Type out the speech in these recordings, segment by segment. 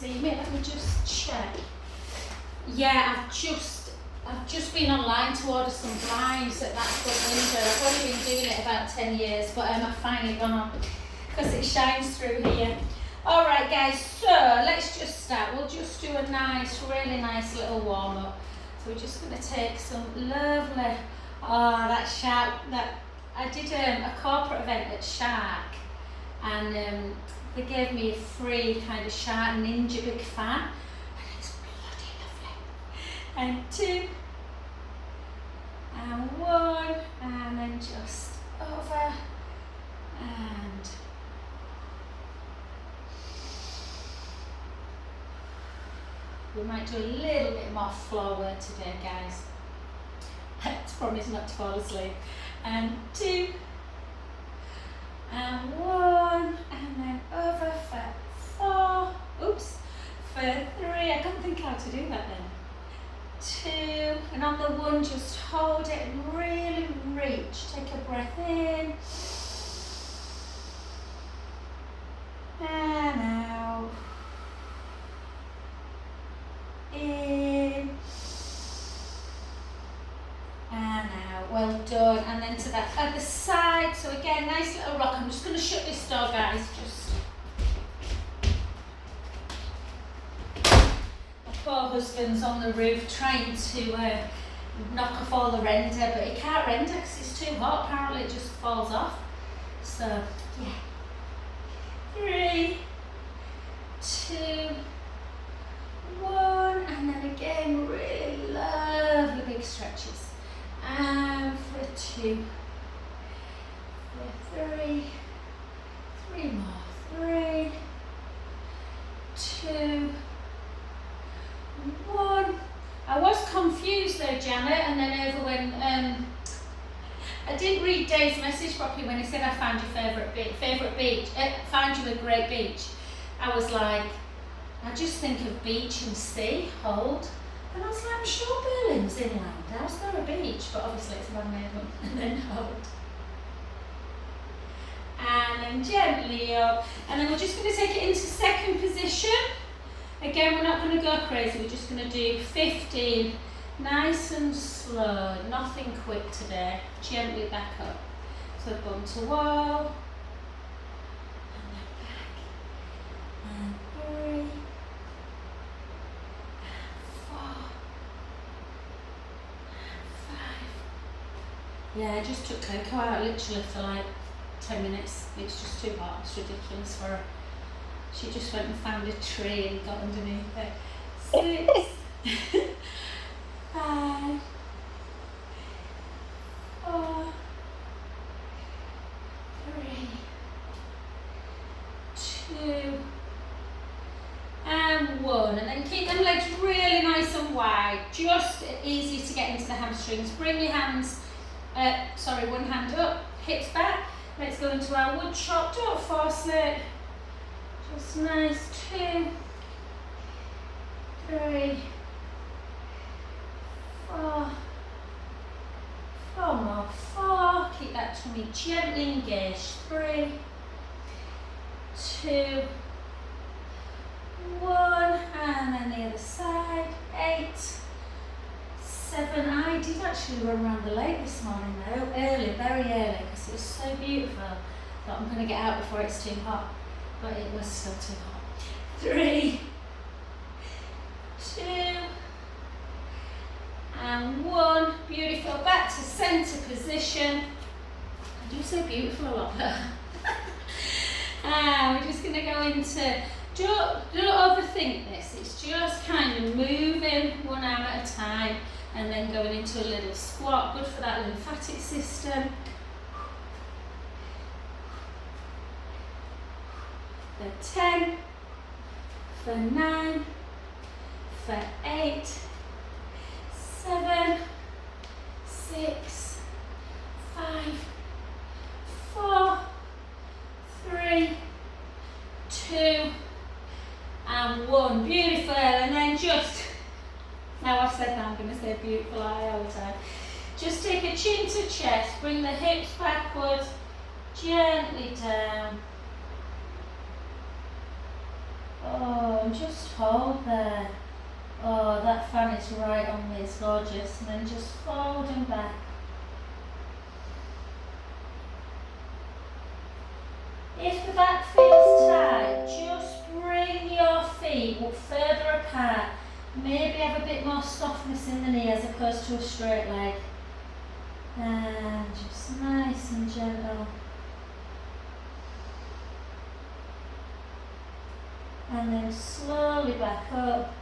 see me. Let me just check. Yeah, I've just been online to order some blinds at that front window. I've only been doing it about 10 years, but I've finally gone on because it shines through here. All right, guys, so let's just start. We'll just do a nice, really nice little warm up. So we're just going to take some lovely, that Shark, I did a corporate event at Shark, and they gave me a free kind of Shark Ninja Big Fan, and it's bloody lovely. And 2, and 1, and then just over, and we might do a little bit more floor work today, guys. Let's promise not to fall asleep. And 2, and 1, and then over for 4, oops, for 3, I can't think how to do that then. 2, and on the 1, just hold it and really reach. Take a breath in, and out. In and out. Well done. And then to that other side. So again, nice little rock. I'm just going to shut this door, guys. Just my poor husband's on the roof trying to knock off all the render, but he can't render because it's too hot. Apparently it just falls off. So yeah, 3, 2, 1, and then again, really lovely big stretches. And for 2, for 3, 3 more, 3, 2, 1. I was confused though, Janet, and then over when I didn't read Dave's message properly when he said I found your favourite beach, found you a great beach. I was like, I just think of beach and sea, hold. And I was like, I'm sure Berlin's inland. How's there a beach? But obviously it's a man-made one. And then hold. And then gently up. And then we're just going to take it into second position. Again, we're not going to go crazy. We're just going to do 15. Nice and slow. Nothing quick today. Gently back up. So bum to wall. And then back. And 3. Yeah, I just took Coco out literally for like 10 minutes. It's just too hot. It's ridiculous for her. She just went and found a tree and got underneath it. 6, 5, 4, 3, 2, and 1. And then keep them legs really nice and wide. Just easy to get into the hamstrings. Bring your hands. One hand up, hips back. Let's go into our wood chop. Don't force it. Just nice. 2, 3, 4. 4 more. 4. Keep that tummy gently engaged. 3, 2, 1. And then the other side. 8, 7. I did actually run around the lake this morning though, early, very early, because it was so beautiful. Thought I'm going to get out before it's too hot, but it was still too hot. 3, 2, and 1. Beautiful. Back to centre position. I do say beautiful a lot. And we're just going to go into, don't overthink this. It's just kind of moving one arm at a time. And then going into a little squat, good for that lymphatic system. For 10, for 9, for 8, 7, 6, 5, 4, 3, 2, and 1. Beautiful. And then just, now I've said that, I'm going to say beautiful eye all the time. Just take a chin to chest, bring the hips backwards, gently down. Oh, and just hold there. Oh, that fan is right on me, it's gorgeous. And then just fold them back. If the back feels tight, just bring your feet further apart. Maybe have a bit more softness in the knee as opposed to a straight leg. And just nice and gentle. And then slowly back up.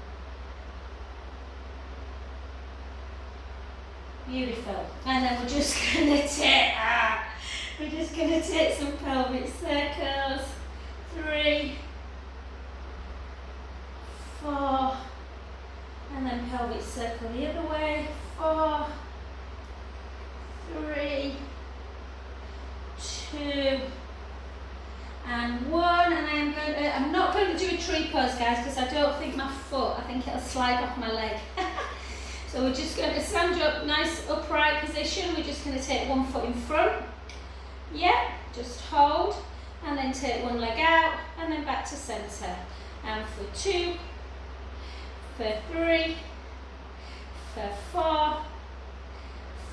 Beautiful. And then we're just gonna take some pelvic circles. 3, 4, and then pelvic circle the other way. 4, 3, 2, and 1. And I'm not going to do a tree pose, guys, because I don't think my foot, I think it'll slide off my leg. So we're just going to stand up, nice upright position. We're just going to take one foot in front. Yep, just hold, and then take one leg out, and then back to centre. And for 2, for 3, for 4,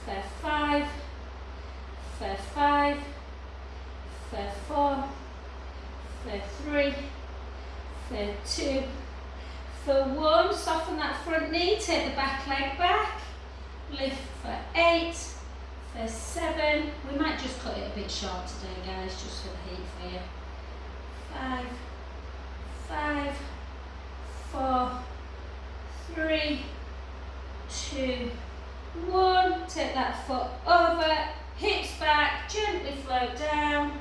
for 5, for 5, for 4, for 3, for 2, for 1. Soften that front knee, take the back leg back, lift for 8, for 7. We might just cut it a bit short today, guys, just for the heat for you. 5, 5, 4, 3, 2, 1. Take that foot over, hips back, gently float down.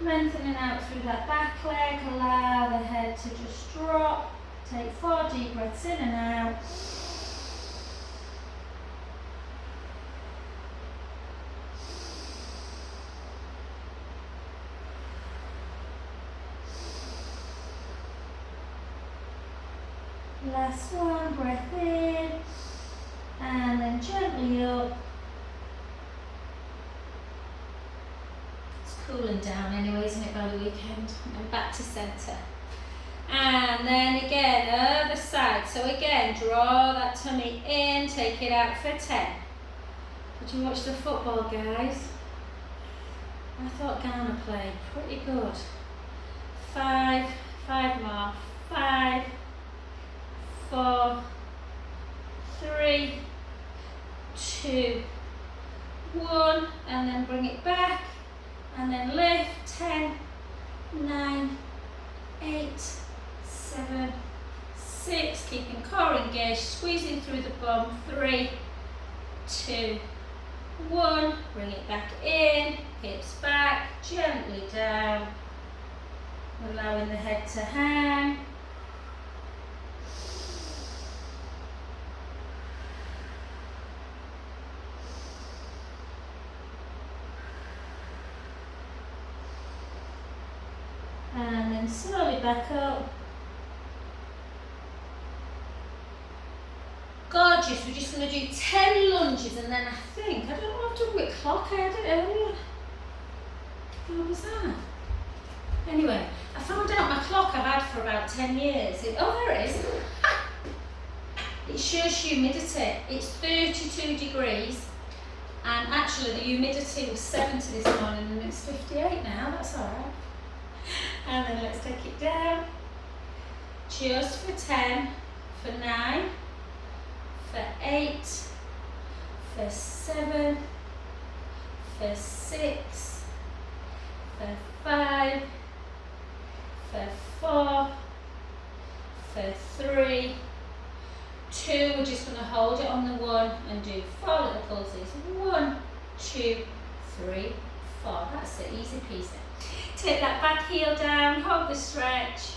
Lengthening out through that back leg, allow the head to just drop. Take 4 deep breaths in and out. Last one, breath in, and then gently up. It's cooling down anyway, isn't it, by the weekend? And back to centre. And then again, other side. So again, draw that tummy in, take it out for 10. Did you watch the football, guys? I thought Ghana played pretty good. 5, 5 more. 5, 4, 3, 2, 1, and then bring it back, and then lift. 10, 9, 8, 7, 6, keeping core engaged, squeezing through the bum. 3, 2, 1, bring it back in, hips back, gently down, allowing the head to hang. And then slowly back up. Gorgeous. We're just going to do 10 lunges, and then I don't know, I've done with clock, I had it earlier. What was that? Anyway, I found out my clock I've had for about 10 years. There it is. It shows humidity. It's 32 degrees, and actually the humidity was 70 this morning, and it's 58 now. That's alright. And then let's take it down. Just for 10, for 9, for 8, for 7, for 6, for 5, for 4, for 3, 2. We're just going to hold it on the 1 and do 4 little pulses. 1, 2, 3, 4. That's it, easy peasy. Take that back heel down, hold the stretch.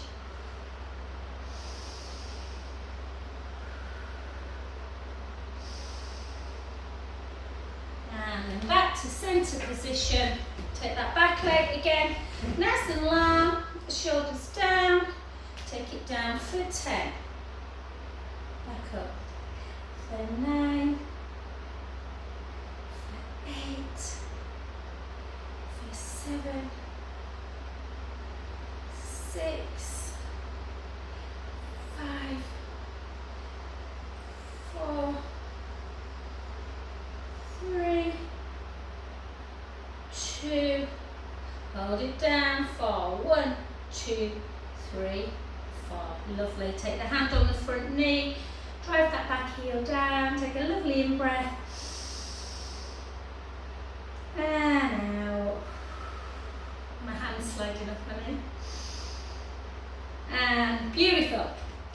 And then back to centre position. Take that back leg again, nice and long, shoulders down. Take it down for 10. Back up. For 9. For 8. For 7. 6, 2, 3, 4. Lovely. Take the hand on the front knee, drive that back heel down, take a lovely in-breath. And out. My hand's sliding up my knee. And beautiful.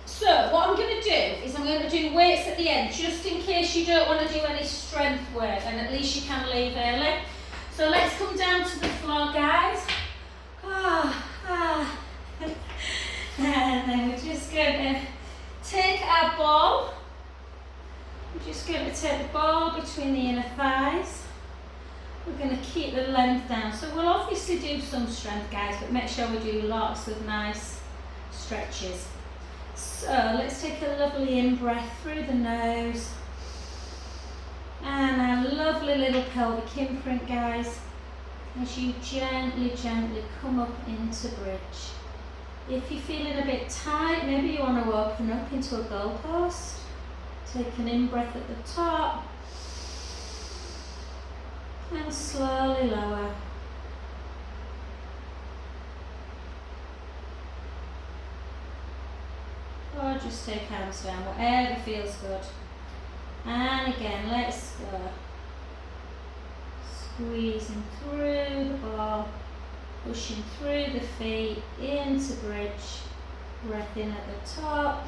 So what I'm going to do is I'm going to do weights at the end, just in case you don't want to do any strength work, and at least you can leave early. So let's come down to the floor, guys. And then we're just going to take our ball. We're just going to take the ball between the inner thighs. We're going to keep the length down. So we'll obviously do some strength, guys, but make sure we do lots of nice stretches. So let's take a lovely in-breath through the nose. And our lovely little pelvic imprint, guys, as you gently come up into bridge. If you're feeling a bit tight, maybe you want to open up into a goalpost. Take an in-breath at the top. And slowly lower. Or just take arms down, whatever feels good. And again, let's go. Squeezing through the ball, pushing through the feet into bridge. Breath in at the top.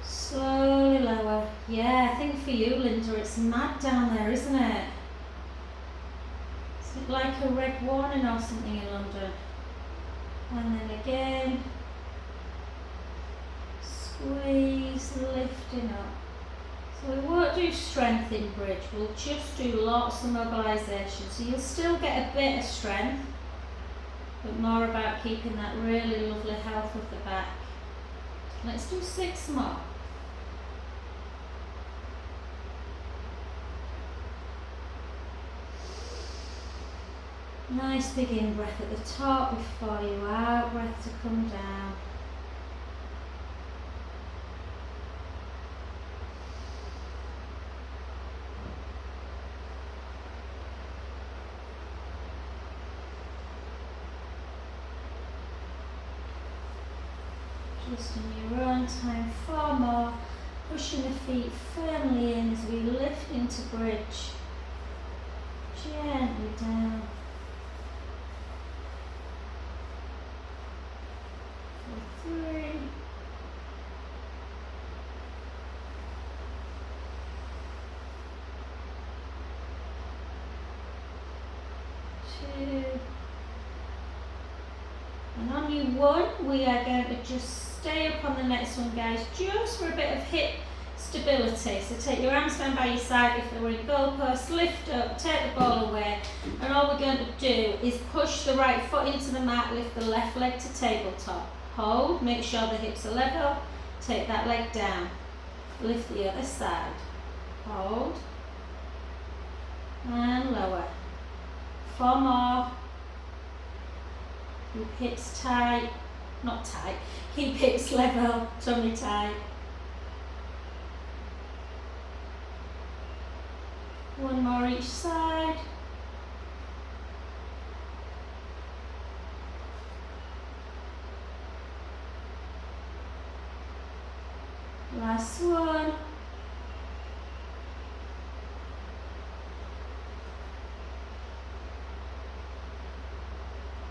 Slowly lower. Yeah, I think for you, Linda, it's mad down there, isn't it? It's like a red warning or something in London. And then again. Squeeze, lifting up. So we won't do strength in bridge, we'll just do lots of mobilisation. So you'll still get a bit of strength, but more about keeping that really lovely health of the back. Let's do 6 more. Nice big in breath at the top before you out breath to come down. Just in your own time, 4 more, pushing the feet firmly in as we lift into bridge, gently down. 3, 2, and on your 1, we are going to just stay up on the next one, guys, just for a bit of hip stability. So take your arms down by your side if they were in goalposts, lift up, take the ball away, and all we're going to do is push the right foot into the mat, lift the left leg to tabletop. Hold, make sure the hips are level, take that leg down, lift the other side, hold, and lower. 4 more. Keep hips tight, not tight, keep hips level, tummy tight. 1 more each side. Last one.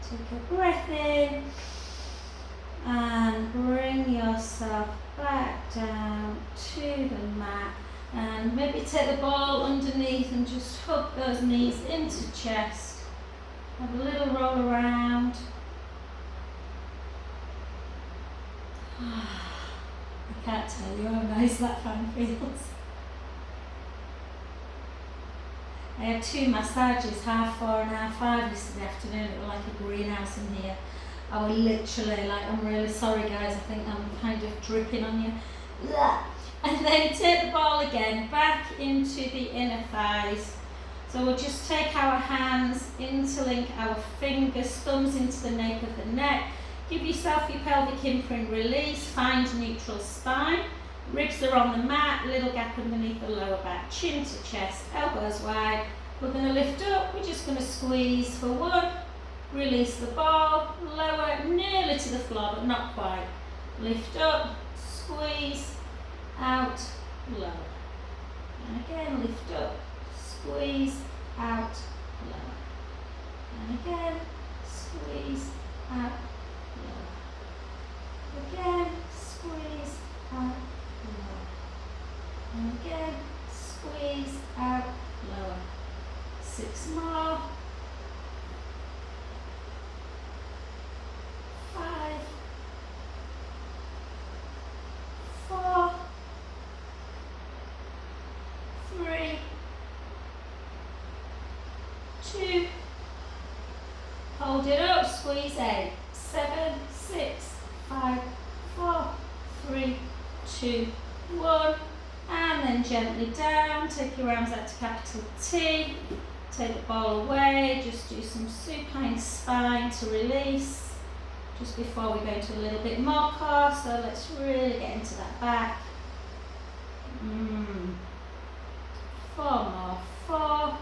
Take a breath in and bring yourself back down to the mat, and maybe take the ball underneath and just hug those knees into chest. Have a little roll around. I can't tell you how nice that fan feels. I had 2 massages, 4:30 and 5:30 yesterday afternoon. It was like a greenhouse in here. I was literally like, I'm really sorry guys, I think I'm kind of dripping on you. And then take the ball again, back into the inner thighs. So we'll just take our hands, interlink our fingers, thumbs into the nape of the neck. Give yourself your pelvic imprint release, find neutral spine. Ribs are on the mat, little gap underneath the lower back, chin to chest, elbows wide. We're going to lift up, we're just going to squeeze for 1, Release the ball, lower, nearly to the floor, but not quite. Lift up, squeeze, out, lower. And again, lift up, squeeze, out, lower. And again, squeeze, out, lower. Again, squeeze, out, lower. And again, squeeze, out, lower. 6 more. 5, 4, 3, 2, hold it up, squeeze 8, 7, 6, 5, 4, 3, 2, 1, and then gently down, take your arms out to capital T, take the ball away, just do some supine spine to release. Just before we go into a little bit more core, so let's really get into that back. 4 more. 4,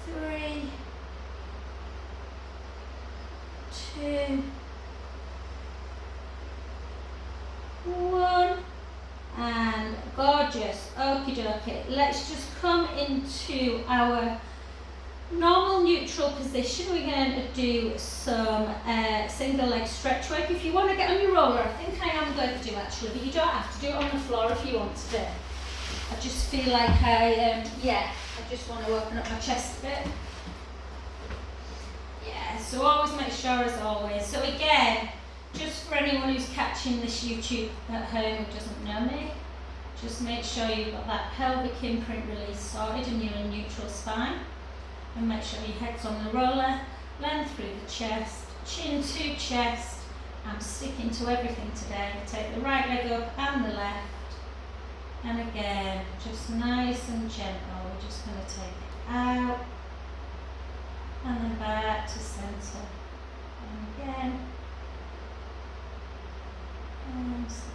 3, 2, 1, and gorgeous. Okie dokie. Let's just come into our normal neutral position. We're going to do some single leg stretch work. If you want to get on your roller, I think I am going to do actually, but you don't have to do it on the floor if you want to do. I just feel like I just want to open up my chest a bit. Yeah, so always make sure as always. So again, just for anyone who's catching this YouTube at home who doesn't know me, just make sure you've got that pelvic imprint release sorted and you're in neutral spine. And make sure your head's on the roller, length through the chest, chin to chest. I'm sticking to everything today. Take the right leg up and the left. And again, just nice and gentle. We're just going to take it out. And then back to centre. And again. And centre.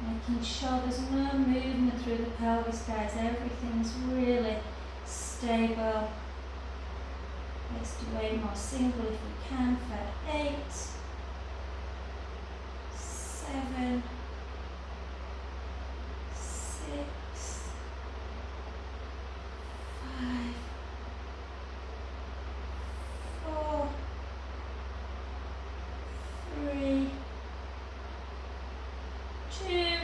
Making sure there's no movement through the pelvis, guys. Everything's really stable. Let's do 8 more single if we can for 8, 7, 6, 5, 4, 3, 2,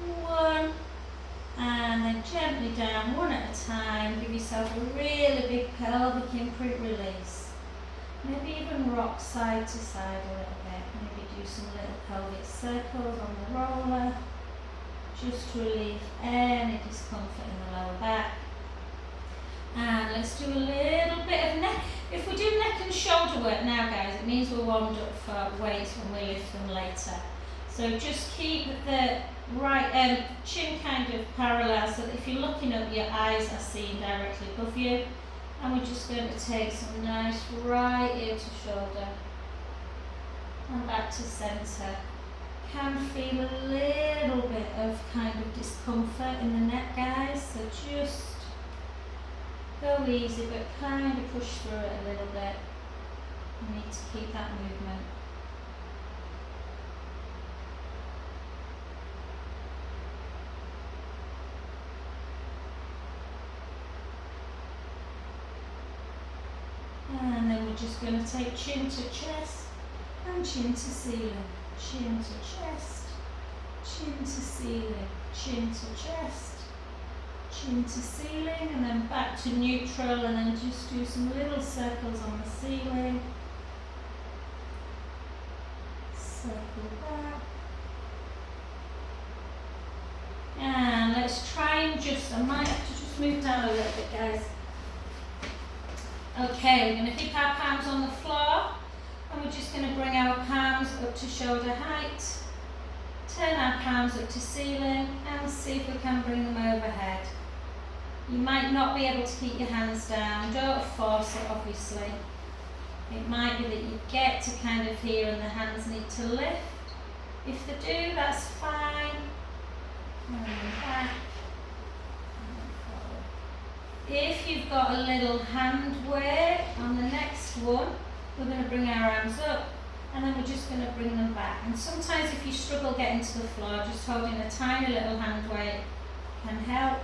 1, and then gently down one at a time. Give yourself a really big pelvic imprint release. Maybe even rock side to side a little bit. Maybe do some little pelvic circles on the roller, just to relieve any discomfort in the lower back. And let's do a little bit of neck. If we do neck and shoulder work now, guys, it means we're warmed up for weights when we lift them later. So just keep the right chin kind of parallel so that if you're looking up, your eyes are seeing directly above you. And we're just going to take some nice right ear to shoulder and back to centre. Can feel a little bit of kind of discomfort in the neck, guys, so just go easy, but kind of push through it a little bit. You need to keep that movement. And then we're just going to take chin to chest and chin to ceiling. Chin to chest, chin to ceiling, chin to chest, chin to ceiling, and then back to neutral, and then just do some little circles on the ceiling. Circle back. And let's try and just, I might have to just move down a little bit, guys. Okay, we're going to keep our palms on the floor, and we're just going to bring our palms up to shoulder height. Turn our palms up to ceiling and see if we can bring them overhead. You might not be able to keep your hands down, don't force it obviously. It might be that you get to kind of here and the hands need to lift. If they do, that's fine. And back. If you've got a little hand weight on the next one, we're going to bring our arms up and then we're just going to bring them back. And sometimes if you struggle getting to the floor, just holding a tiny little hand weight can help.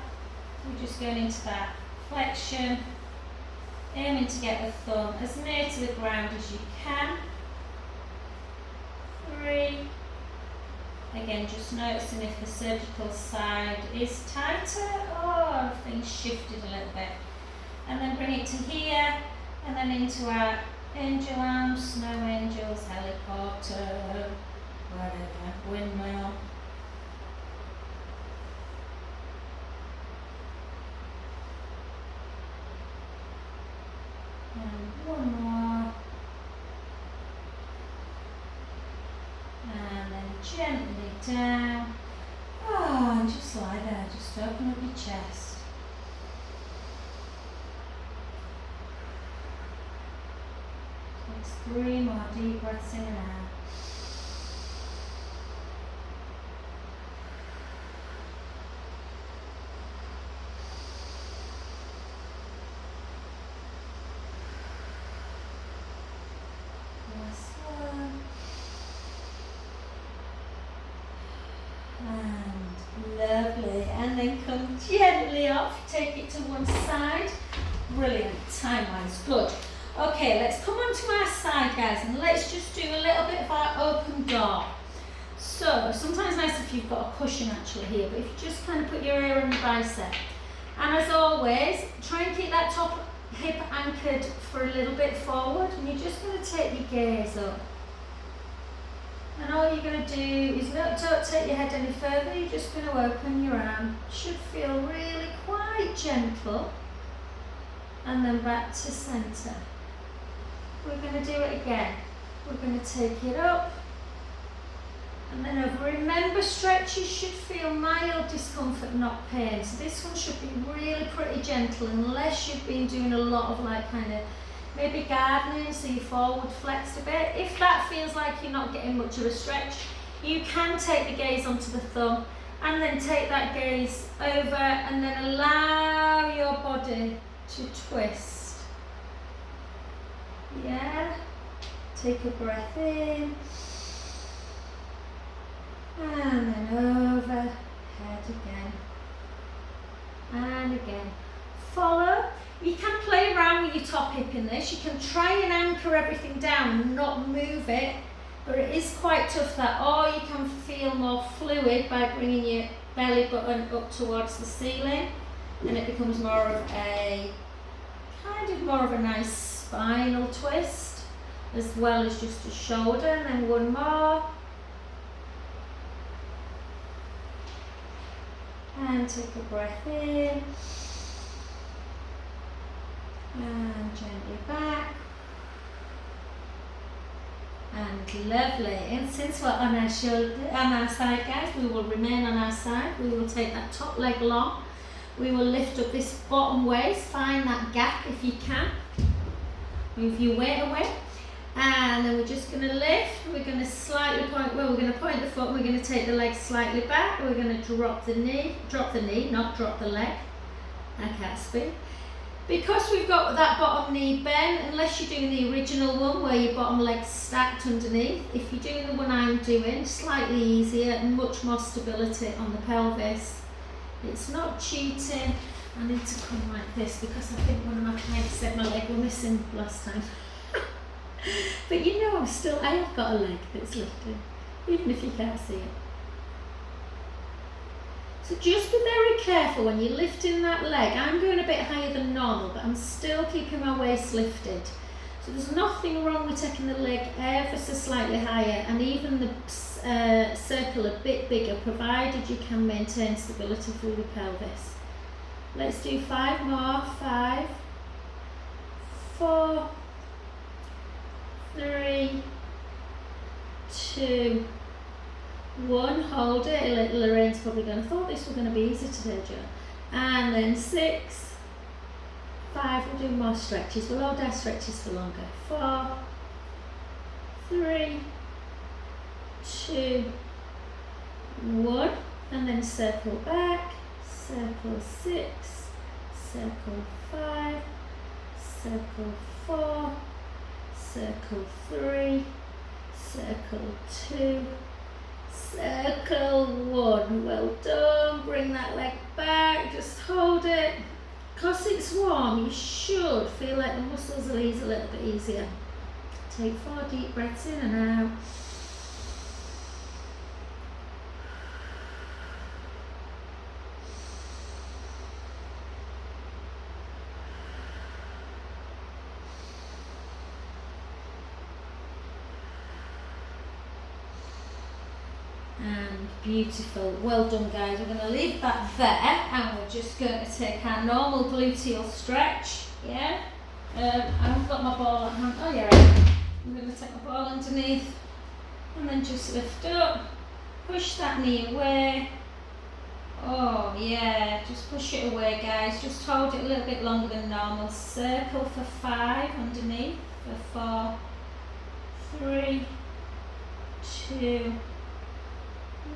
We're just going into that flexion, aiming to get the thumb as near to the ground as you can. 3. Again, just noticing if the surgical side is tighter or if things shifted a little bit. And then bring it to here and then into our angel arms, snow angels, helicopter, whatever, windmill. And one more. And then gently down. Oh, and just lie there, just open up your chest. Take 3 more deep breaths in and out. Last one. And lovely. And then come gently off. Take it to one side. Brilliant. Time-wise. Good. Okay, let's come onto our side, guys, and let's just do a little bit of our open door. So, sometimes nice if you've got a cushion actually here, but if you just kind of put your ear on your bicep. And as always, try and keep that top hip anchored for a little bit forward, and you're just going to take your gaze up. And all you're going to do is don't take your head any further, you're just going to open your arm. Should feel really quite gentle. And then back to centre. We're going to do it again. We're going to take it up and then over. Remember, stretches should feel mild discomfort, not pain. So this one should be really pretty gentle unless you've been doing a lot of like kind of maybe gardening, so you forward flexed a bit. If that feels like you're not getting much of a stretch, you can take the gaze onto the thumb and then take that gaze over and then allow your body to twist. Yeah, take a breath in and then overhead again and again. Follow. You can play around with your top hip in this. You can try and anchor everything down and not move it, but it is quite tough that, or you can feel more fluid by bringing your belly button up towards the ceiling and it becomes more of a more of a nice spinal twist as well as just a shoulder. And then one more and take a breath in and gently back and lovely. And since we're on our side, guys, we will remain on our side. We will take that top leg long. We will lift up this bottom waist, find that gap if you can. Move your weight away. And then we're just going to lift. We're going to slightly point, well, we're going to point the foot, we're going to take the leg slightly back. We're going to drop the knee, not drop the leg. I can't speak. Because we've got that bottom knee bent, unless you're doing the original one where your bottom leg's stacked underneath, if you're doing the one I'm doing, slightly easier and much more stability on the pelvis. It's not cheating. I need to come like this because I think one of my clients said my leg was missing last time. But you know, I have got a leg that's lifted, even if you can't see it. So just be very careful when you're lifting that leg. I'm going a bit higher than normal, but I'm still keeping my waist lifted. So there's nothing wrong with taking the leg ever so slightly higher and even the circle a bit bigger, provided you can maintain stability through the pelvis. Let's do 5 more. 5, 4, 3, 2, 1, hold it. Lorraine's probably going, I thought this was going to be easy today, Jo. And then 6, 5, we'll do more stretches. We'll hold our stretches for longer. 4, 3, 2, 1, and then circle back, circle 6, circle 5, circle 4, circle 3, circle 2, circle 1. Well done. Bring that leg back, just hold it. Because it's warm, you should feel like the muscles will ease a little bit easier. Take 4 deep breaths in and out. And beautiful. Well done, guys. We're going to leave that there and we're just going to take our normal gluteal stretch. Yeah? I haven't got my ball at hand. Oh, yeah, right. I'm going to take my ball underneath and then just lift up. Push that knee away. Oh, yeah. Just push it away, guys. Just hold it a little bit longer than normal. Circle for 5 underneath. For 4, 3, 2,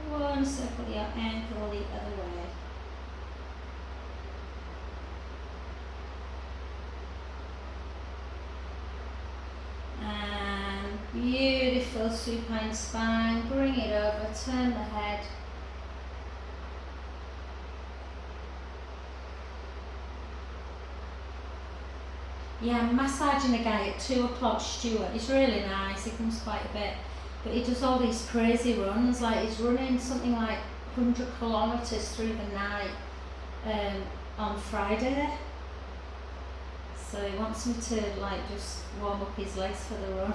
1, circle your ankle the other way. And beautiful supine spine. Bring it over, turn the head. Yeah, I'm massaging a guy at 2 o'clock, Stuart. He's really nice, he comes quite a bit. But he does all these crazy runs, like he's running something like 100 kilometres through the night on Friday. So he wants me to like just warm up his legs for the run.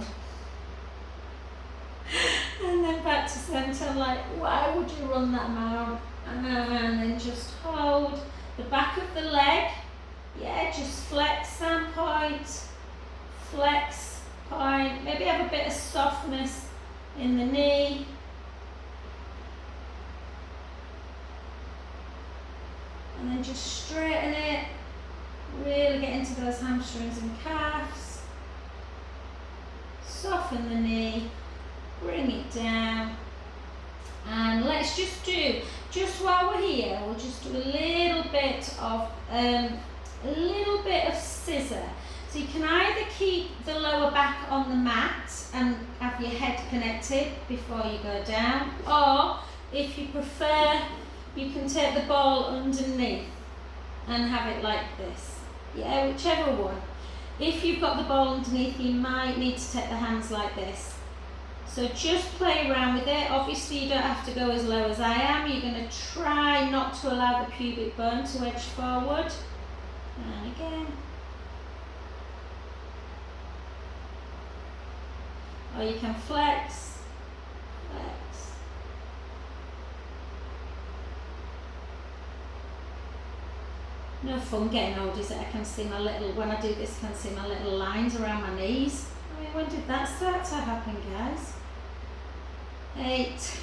And then back to centre, I'm like, why would you run that amount? And then just hold the back of the leg. Yeah, just flex and point. Flex, point. Maybe have a bit of softness in the knee. And then just straighten it. Really get into those hamstrings and calves. Soften the knee. Bring it down. And let's just while we're here, we'll just do a little bit of scissor. So you can either keep the lower back on the mat and have your head connected before you go down, or if you prefer, you can take the ball underneath and have it like this. Yeah, whichever one. If you've got the ball underneath, you might need to take the hands like this. So just play around with it. Obviously you don't have to go as low as I am. You're going to try not to allow the pubic bone to edge forward. And again. Or you can flex, flex. No fun getting old, is it? I can see my little, when I do this, I can see my little lines around my knees. I mean, when did that start to happen, guys? 8.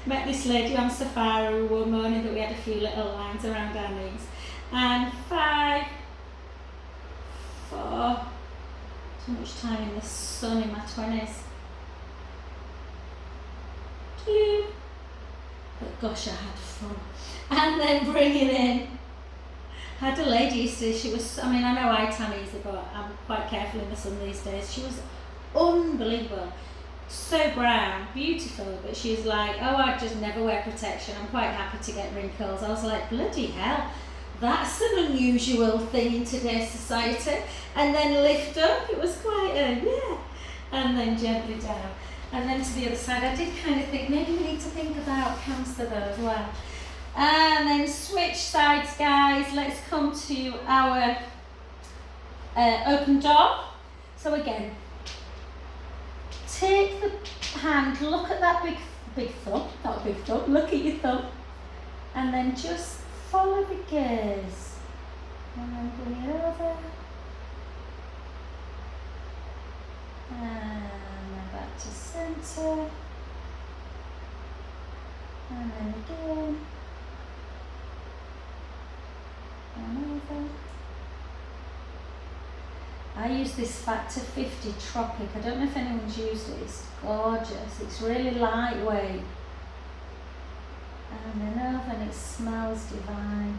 Met this lady on Safari who were moaning that we had a few little lines around our knees. And 5, 4, too much time in the sun in my 20s. 2, but gosh, I had fun. And then bring it in. I had a lady yesterday, she was, I mean, I know I tan easy, but I'm quite careful in the sun these days. She was unbelievable. So brown, beautiful, but she's like, oh, I just never wear protection. I'm quite happy to get wrinkles. I was like, bloody hell, that's an unusual thing in today's society. And then lift up, it was quite a, yeah. And then gently down. And then to the other side, I did kind of think, maybe we need to think about cancer though as well. And then switch sides, guys. Let's come to our open dog. So again, take the hand, look at that big thumb, not a big thumb, look at your thumb. And then just follow the gaze. And then bring it over. And then back to centre. then again. And over. I use this Factor 50 Tropic. I don't know if anyone's used it. It's gorgeous. It's really lightweight. And then over, and it smells divine.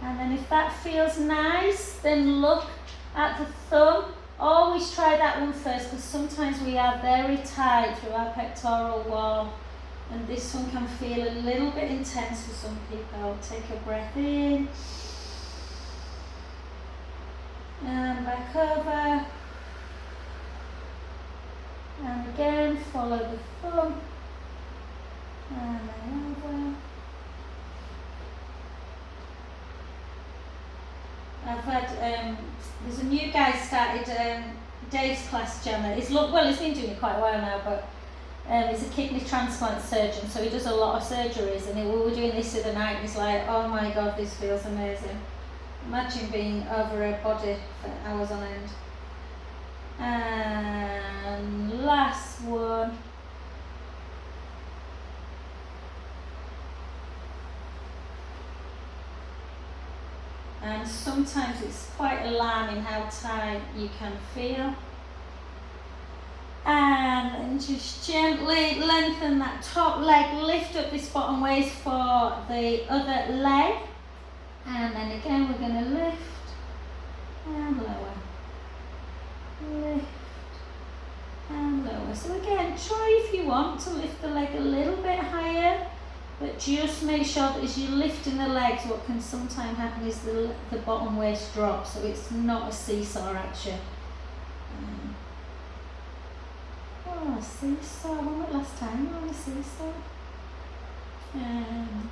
And then if that feels nice, then look at the thumb. Always try that one first, because sometimes we are very tight through our pectoral wall. And this one can feel a little bit intense for some people. Take a breath in. And back over. And again, follow the thumb. And then over. I've had, there's a new guy started Dave's class, Gemma. He's been doing it quite a while now, but he's a kidney transplant surgeon, so he does a lot of surgeries, and we were doing this the other night, and he's like, oh my god, this feels amazing. Imagine being over a body for hours on end. And last one. And sometimes it's quite alarming how tight you can feel. And then just gently lengthen that top leg, lift up this bottom waist for the other leg. And then again we're going to lift and lower. Lift and lower. So again, try if you want to lift the leg a little bit higher. But just make sure that as you're lifting the legs, what can sometimes happen is the bottom waist drops, so it's not a seesaw action. Oh, seesaw. When was the last time you were on a seesaw? And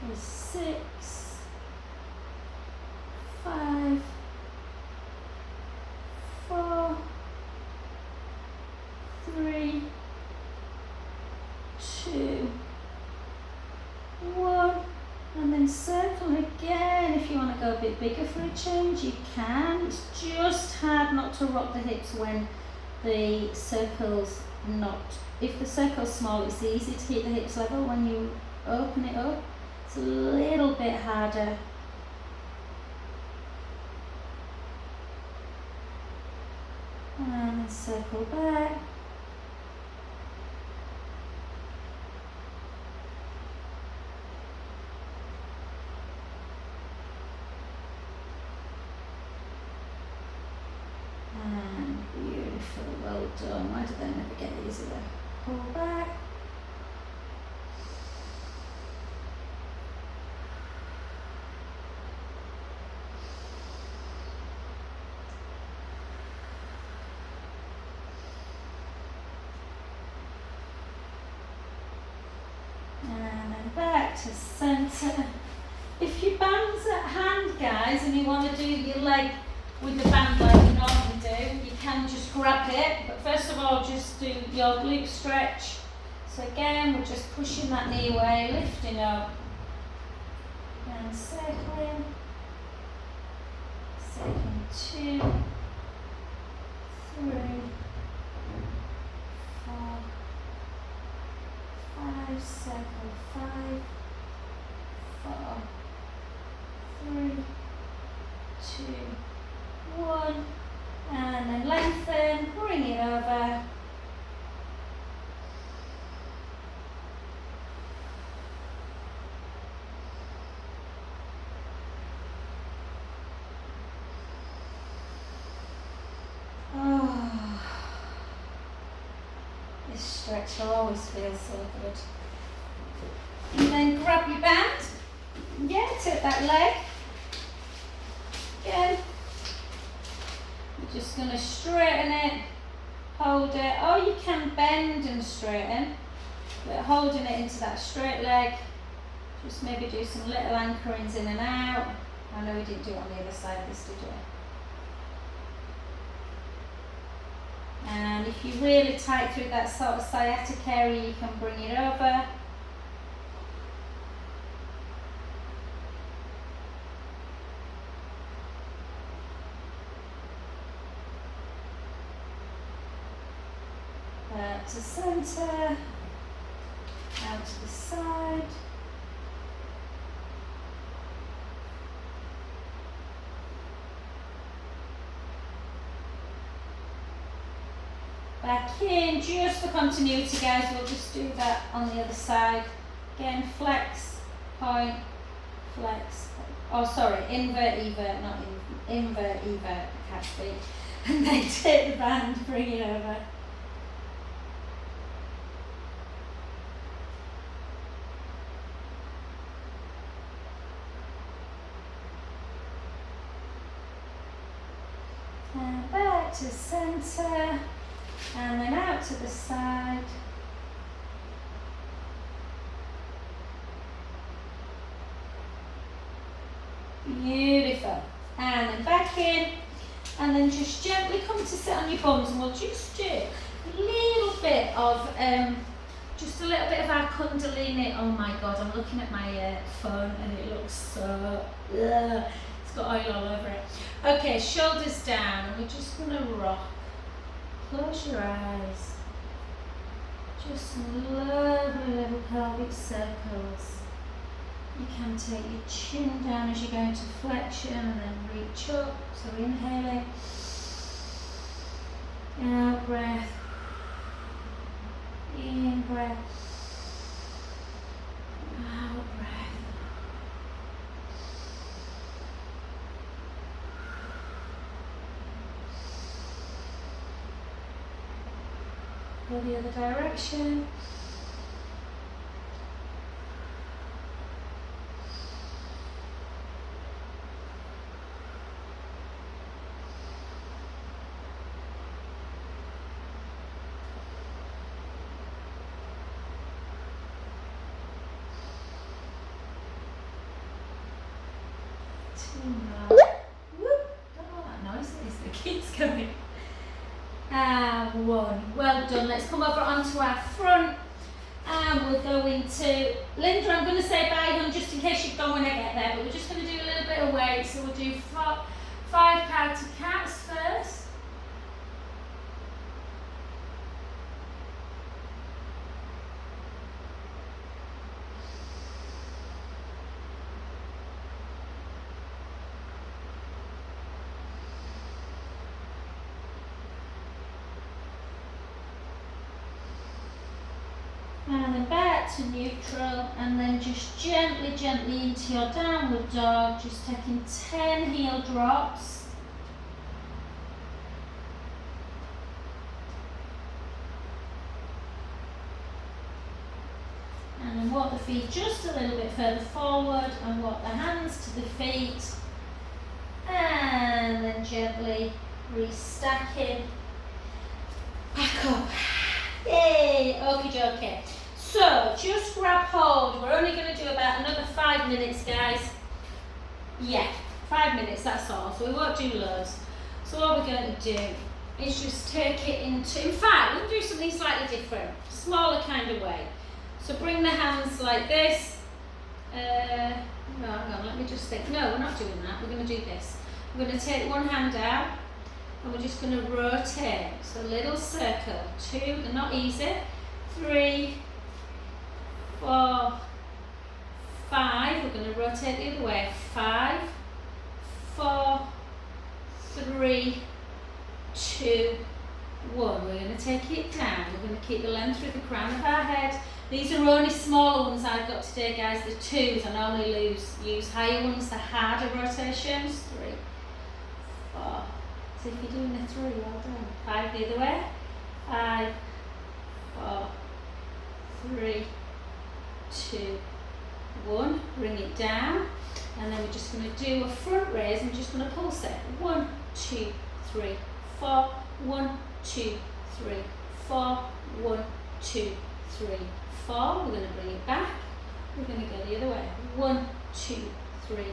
for 6, 5, 4, 3, 2, 1, and then circle again. If you want to go a bit bigger for a change, you can. It's just hard not to rock the hips when the circle's not. If the circle's small, it's easy to keep the hips level. When you open it up, it's a little bit harder. And circle back. And beautiful, well done. Why did they never get easier? Pull back. Back to centre. If your band's at hand, guys, and you want to do your leg with the band like you normally do, you can just grab it. But first of all, just do your glute stretch. So again, we're just pushing that knee away, lifting up, and circling. Circling 2, 3, 4, 5, circle 5, 4, 3, 2, 1, and then lengthen, bring it over. Oh, this stretch always feels so good. And then grab your band. Yeah, take that leg. Again. You're just going to straighten it, hold it. Or you can bend and straighten, but holding it into that straight leg. Just maybe do some little anchorings in and out. I know we didn't do it on the other side of this, did we? And if you're really tight through that sort of sciatic area, you can bring it over. back to centre, out to the side. Back in, just for continuity guys, we'll just do that on the other side. Again, flex, point, flex, oh sorry, invert, evert, not invert, evert, I can't speak. And then take the band, bring it over. And back to centre. And then out to the side. Beautiful. And then back in. And then just gently come to sit on your bums, and we'll just do a little bit of just a little bit of our Kundalini. Oh my god, I'm looking at my phone and it looks so it's got oil all over it. Okay, shoulders down, and we're just gonna rock. Close your eyes. Just some lovely little pelvic circles. You can take your chin down as you go into flexion and then reach up. So inhaling. Out breath. In breath. Out breath. Go the other direction. Keeps going. And one. Well done. Let's come over onto our front. And we're going to Linda, I'm going to say bye, hon, just in case you've gone when I get there, but we're just going to do a little bit of weight. So we'll do 5 counted cats first. And then back to neutral, and then just gently into your downward dog, just taking 10 heel drops. And then walk the feet just a little bit further forward and walk the hands to the feet. And then gently restacking. Back up. Yay! Okie dokie. So, just grab hold. We're only going to do about another 5 minutes, guys. Yeah, 5 minutes, that's all. So we won't do loads. So what we're going to do is just take it into, in fact, we'll do something slightly different, smaller kind of way. So bring the hands like this. No, hang on, let me just think. No, we're not doing that. We're going to do this. We're going to take one hand out. And we're just going to rotate. So little circle. 2, they're not easy. 3, 4, 5. We're going to rotate the other way. 5, 4, 3, 2, 1. We're going to take it down. We're going to keep the length through the crown of our head. These are only smaller ones I've got today, guys. The 2s. I normally use higher ones, the harder rotations. 3, 4. So if you're doing a 3, well done. 5 the other way. 5, 4, 3, 2, 1. Bring it down. And then we're just going to do a front raise and we're just going to pulse it. 1, 2, 3, 4. 1, 2, 3, 4. 1, 2, 3, 4. We're going to bring it back. We're going to go the other way. 1, 2, 3,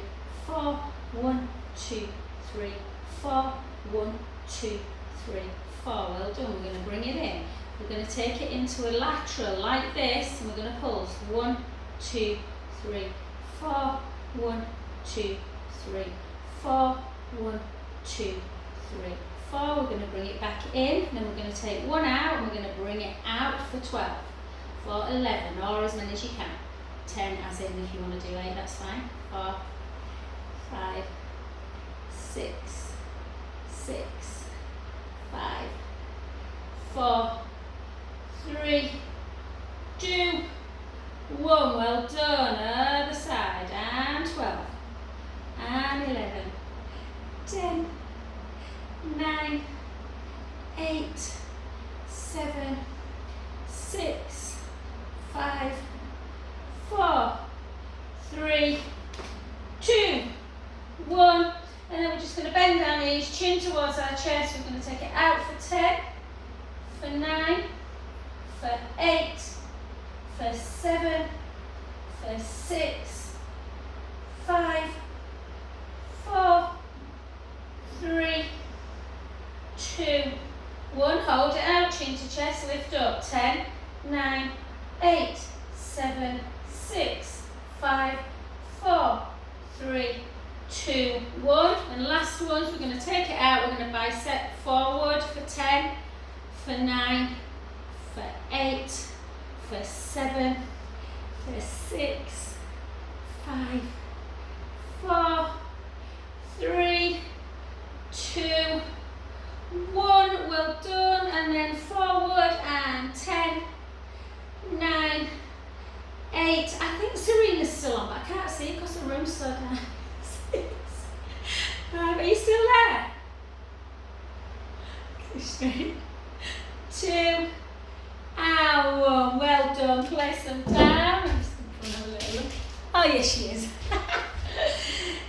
4. 1, 2, 3, 4. 1, 2, 3, 4. Well done. We're going to bring it in. We're going to take it into a lateral like this, and we're going to pulse. 1, 2, 3, 4. 1, 2, 3, 4. 1, 2, 3, 4, we're going to bring it back in, then we're going to take 1 out and we're going to bring it out for 12, for 11, or as many as you can. 10 as in if you want to do 8, that's fine. 4, 5, 6, 6, 5, 4, 3, 2, 1. Well done. Other side. And 12. And 11. 10. 9. 8. 7. 6. 5. 4. 3. 2. 1. And then we're just going to bend our knees, chin towards our chest. We're going to take it out for 10, for 9, for 8, for 7, for 6, 5, 4, 3, 2, 1. Hold it out, chin to chest, lift up. 10, 9, 8, 7, 6, 5, 4, 3, 2, 1. And last ones, we're going to take it out, we're going to bicep forward for 10, for 9, for 8, for 7, for 6, 5, 4, 3, 2, 1. Well done. And then forward and 10, 9, 8. I think Serena's still on, but I can't see because the room's so down. 6. 5. Are you still there? Okay, straight. 2 and 1. Well done. Place them down. I'm just going to put a little look. Oh yes, she is.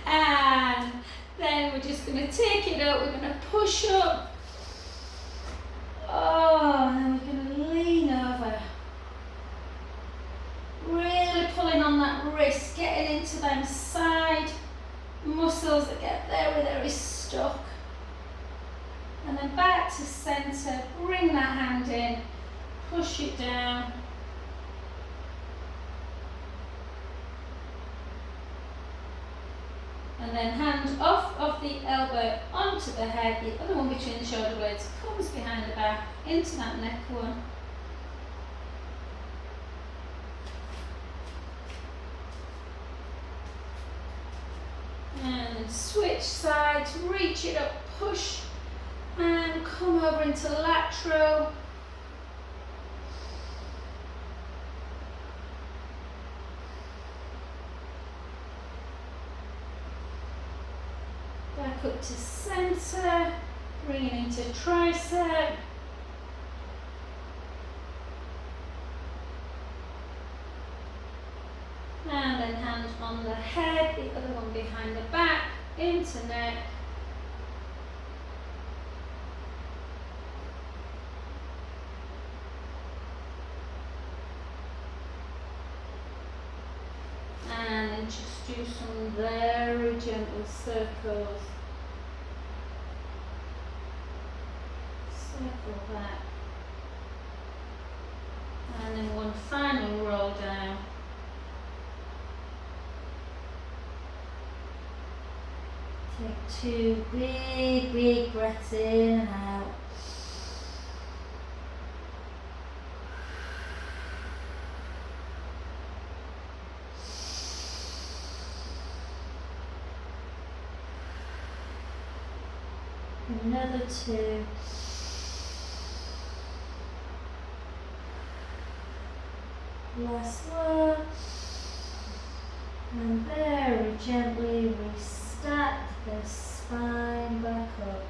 And then we're just going to take it up. We're going to push up. Oh, and then we're going to lean over. Really pulling on that wrist, getting into them side muscles that get very, very stuck. And then back to centre, bring that hand in, push it down. And then hand off of the elbow onto the head, the other one between the shoulder blades comes behind the back, into that neck one. And switch sides, reach it up, push, and come over into lateral. Back up to centre, bringing into tricep. And then hand on the head, the other one behind the back, into neck. And then just do some very gentle circles. Circle back. And then one final roll down. Take 2 big, big breaths in and out. Another 2. Last one. And very gently we stack the spine back up.